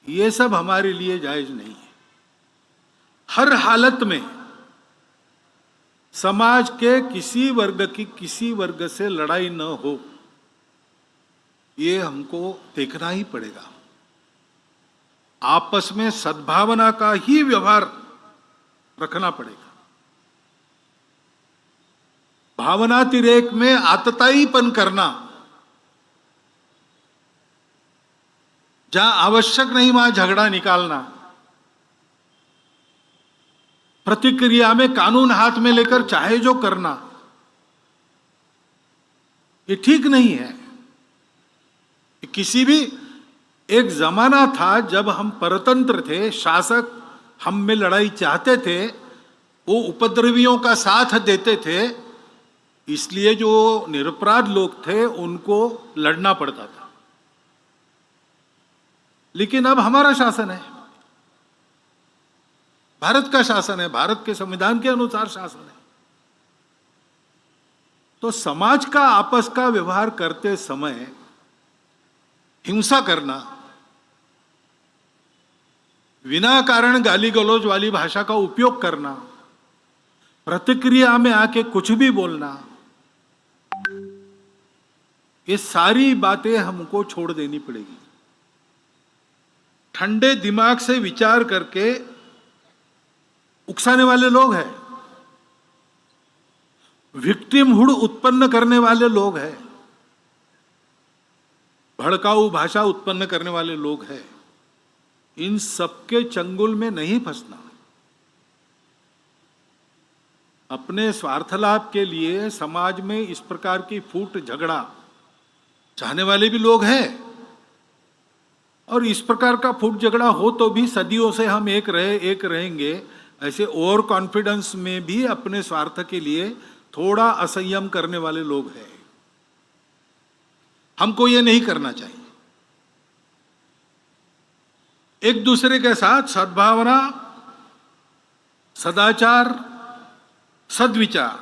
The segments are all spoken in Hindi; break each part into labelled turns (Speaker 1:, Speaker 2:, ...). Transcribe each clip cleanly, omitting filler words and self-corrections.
Speaker 1: ये सब हमारे लिए जायज नहीं है। हर हालत में समाज के किसी वर्ग की किसी वर्ग से लड़ाई न हो, ये हमको देखना ही पड़ेगा। आपस में सद्भावना का ही व्यवहार रखना पड़ेगा। भावनातिरेक में आतताईपन करना, जहां आवश्यक नहीं वहां झगड़ा निकालना, प्रतिक्रिया में कानून हाथ में लेकर चाहे जो करना, ये ठीक नहीं है। किसी भी एक जमाना था जब हम परतंत्र थे, शासक हम में लड़ाई चाहते थे, वो उपद्रवियों का साथ देते थे, इसलिए जो निरपराध लोग थे उनको लड़ना पड़ता था। लेकिन अब हमारा शासन है, भारत का शासन है, भारत के संविधान के अनुसार शासन है। तो समाज का आपस का व्यवहार करते समय हिंसा करना, बिना कारण गाली गलौज वाली भाषा का उपयोग करना, प्रतिक्रिया में आके कुछ भी बोलना, ये सारी बातें हमको छोड़ देनी पड़ेगी। ठंडे दिमाग से विचार करके उकसाने वाले लोग हैं, विक्टिमहुड उत्पन्न करने वाले लोग हैं, भड़काऊ भाषा उत्पन्न करने वाले लोग हैं, इन सबके चंगुल में नहीं फंसना। अपने स्वार्थ लाभ के लिए समाज में इस प्रकार की फूट झगड़ा चाहने वाले भी लोग हैं, और इस प्रकार का फूट झगड़ा हो तो भी सदियों से हम एक रहेंगे, ऐसे ओवर कॉन्फिडेंस में भी अपने स्वार्थ के लिए थोड़ा असंयम करने वाले लोग हैं। हमको ये नहीं करना चाहिए। एक दूसरे के साथ सद्भावना, सदाचार, सद्विचार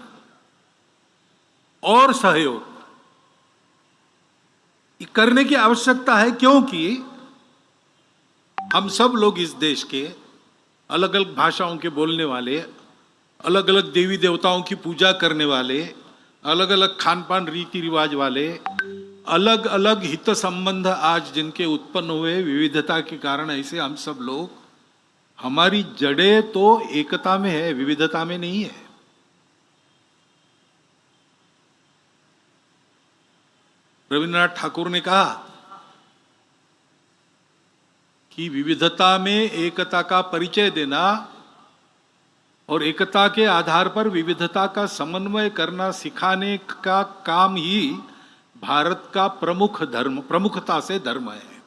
Speaker 1: और सहयोग करने की आवश्यकता है, क्योंकि हम सब लोग इस देश के अलग अलग भाषाओं के बोलने वाले, अलग अलग देवी देवताओं की पूजा करने वाले, अलग अलग खान पान रीति रिवाज वाले, अलग अलग हित संबंध आज जिनके उत्पन्न हुए विविधता के कारण, ऐसे हम सब लोग, हमारी जड़ें तो एकता में है, विविधता में नहीं है। रविन्द्रनाथ ठाकुर ने कहा कि विविधता में एकता का परिचय देना और एकता के आधार पर विविधता का समन्वय करना सिखाने का काम ही भारत का प्रमुखता से धर्म है।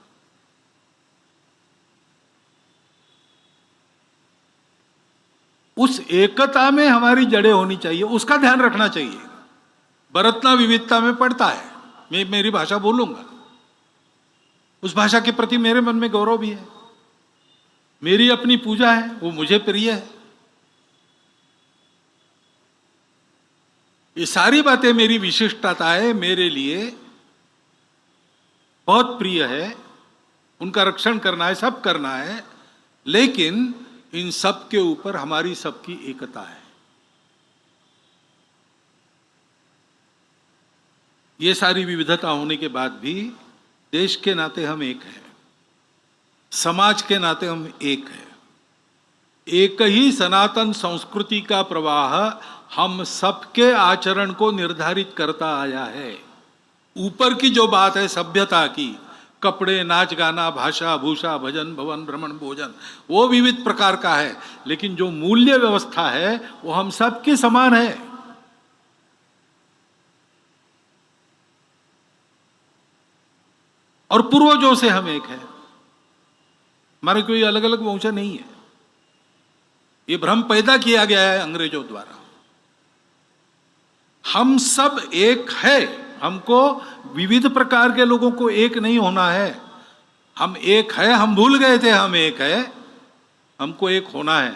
Speaker 1: उस एकता में हमारी जड़ें होनी चाहिए, उसका ध्यान रखना चाहिए। बरतना विविधता में पड़ता है। मैं मेरी भाषा बोलूंगा, उस भाषा के प्रति मेरे मन में गौरव भी है, मेरी अपनी पूजा है, वो मुझे प्रिय है। ये सारी बातें मेरी विशिष्टता है, मेरे लिए बहुत प्रिय है, उनका रक्षण करना है, सब करना है। लेकिन इन सब के ऊपर हमारी सबकी एकता है। ये सारी विविधता होने के बाद भी देश के नाते हम एक हैं, समाज के नाते हम एक हैं। एक ही सनातन संस्कृति का प्रवाह हम सबके आचरण को निर्धारित करता आया है। ऊपर की जो बात है सभ्यता की, कपड़े, नाच गाना, भाषा भूषा, भजन भवन, भ्रमण भोजन, वो विविध प्रकार का है, लेकिन जो मूल्य व्यवस्था है वो हम सबके समान है। और पूर्वजों से हम एक है, हमारे कोई अलग अलग वंशा नहीं है। ये भ्रम पैदा किया गया है अंग्रेजों द्वारा। हम सब एक है, हमको विविध प्रकार के लोगों को एक नहीं होना है। हम एक है, हम भूल गए थे हम एक है, हमको एक होना है।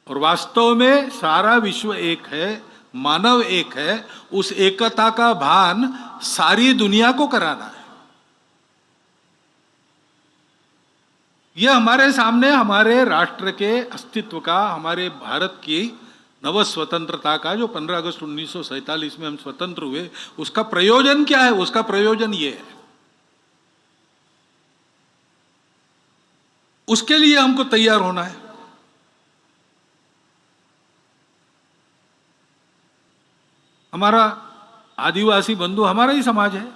Speaker 1: और वास्तव में सारा विश्व एक है, मानव एक है। उस एकता का भान सारी दुनिया को कराना है। ये हमारे सामने हमारे राष्ट्र के अस्तित्व का, हमारे भारत की नव स्वतंत्रता का, जो 15 अगस्त 1947 में हम स्वतंत्र हुए, उसका प्रयोजन क्या है? उसका प्रयोजन ये है। उसके लिए हमको तैयार होना है। हमारा आदिवासी बंधु हमारा ही समाज है।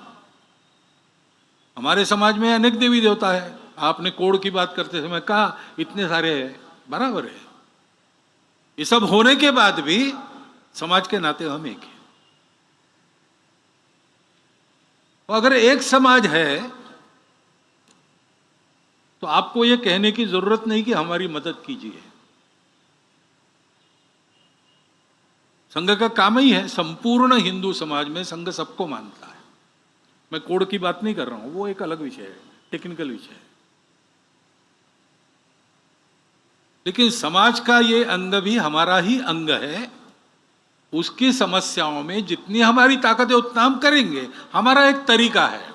Speaker 1: हमारे समाज में अनेक देवी देवता है। आपने कोड की बात करते समय कहा इतने सारे हैं, बराबर है। ये सब होने के बाद भी समाज के नाते हम एक हैं। तो अगर एक समाज है तो आपको ये कहने की जरूरत नहीं कि हमारी मदद कीजिए। संघ का काम ही है, संपूर्ण हिंदू समाज में संघ सबको मानता है। मैं कोड की बात नहीं कर रहा हूं, वो एक अलग विषय है, टेक्निकल विषय है। लेकिन समाज का ये अंग भी हमारा ही अंग है। उसकी समस्याओं में जितनी हमारी ताकत है उतना हम करेंगे। हमारा एक तरीका है।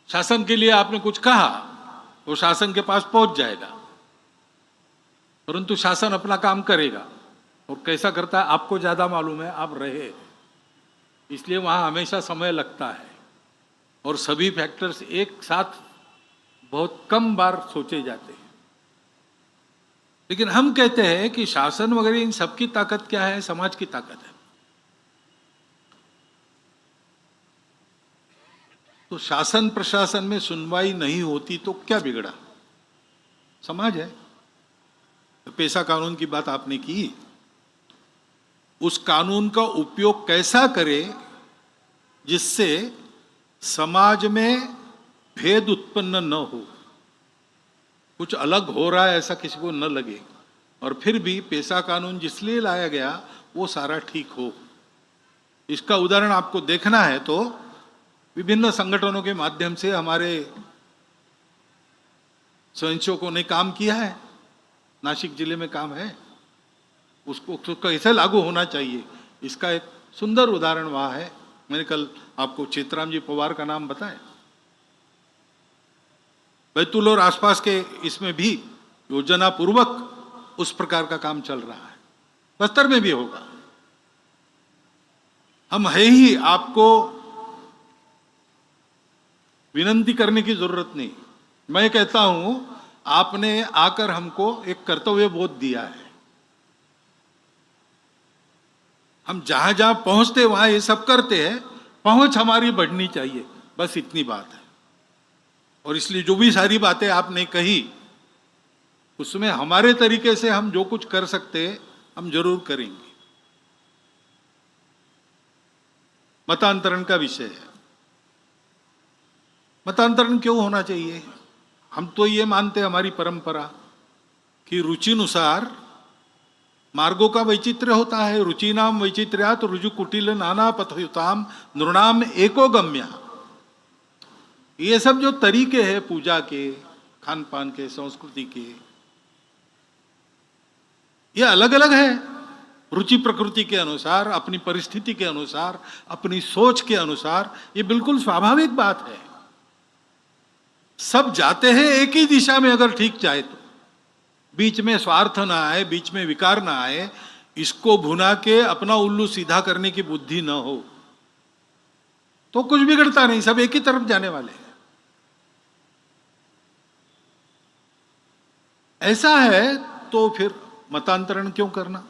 Speaker 1: शासन के लिए आपने कुछ कहा तो शासन के पास पहुंच जाएगा, परंतु शासन अपना काम करेगा। और कैसा करता है आपको ज्यादा मालूम है, आप रहे, इसलिए वहां हमेशा समय लगता है और सभी फैक्टर्स एक साथ बहुत कम बार सोचे जाते हैं। लेकिन हम कहते हैं कि शासन वगैरह इन सबकी ताकत क्या है? समाज की ताकत है। तो शासन प्रशासन में सुनवाई नहीं होती तो क्या बिगड़ा? समाज है। तो पेशा कानून की बात आपने की, उस कानून का उपयोग कैसा करे जिससे समाज में भेद उत्पन्न न हो, कुछ अलग हो रहा है ऐसा किसी को न लगे, और फिर भी पेशा कानून जिसलिए लाया गया वो सारा ठीक हो। इसका उदाहरण आपको देखना है तो विभिन्न संगठनों के माध्यम से हमारे स्वयंसेवकों ने काम किया है। नासिक जिले में काम है, उसको कैसे लागू होना चाहिए, इसका एक सुंदर उदाहरण वहां है। मैंने कल आपको चेतराम जी पवार का नाम बताया। बैतूल और आसपास के इसमें भी योजना पूर्वक उस प्रकार का काम चल रहा है। बस्तर में भी होगा। हम है ही, आपको विनंती करने की जरूरत नहीं। मैं कहता हूं आपने आकर हमको एक कर्तव्य बोध दिया है। हम जहां जहां पहुंचते वहां ये सब करते हैं। पहुंच हमारी बढ़नी चाहिए, बस इतनी बात है। और इसलिए जो भी सारी बातें आपने कही उसमें हमारे तरीके से हम जो कुछ कर सकते हैं हम जरूर करेंगे। मतांतरण का विषय है। मतांतरण क्यों होना चाहिए? हम तो ये मानते हैं, हमारी परंपरा, कि रुचिनुसार मार्गों का वैचित्र्य होता है। रुचिनाम वैचित्र्यात् रुजु कुटिल नाना पथयुताम नृणाम एको गम्या। ये सब जो तरीके हैं पूजा के, खान पान के, संस्कृति के, ये अलग अलग है। रुचि प्रकृति के अनुसार, अपनी परिस्थिति के अनुसार, अपनी सोच के अनुसार, ये बिल्कुल स्वाभाविक बात है। सब जाते हैं एक ही दिशा में अगर ठीक चाहे तो। बीच में स्वार्थ ना आए, बीच में विकार ना आए, इसको भुना के अपना उल्लू सीधा करने की बुद्धि ना हो तो कुछ बिगड़ता नहीं। सब एक ही तरफ जाने वाले हैं। ऐसा है तो फिर मतांतरण क्यों करना?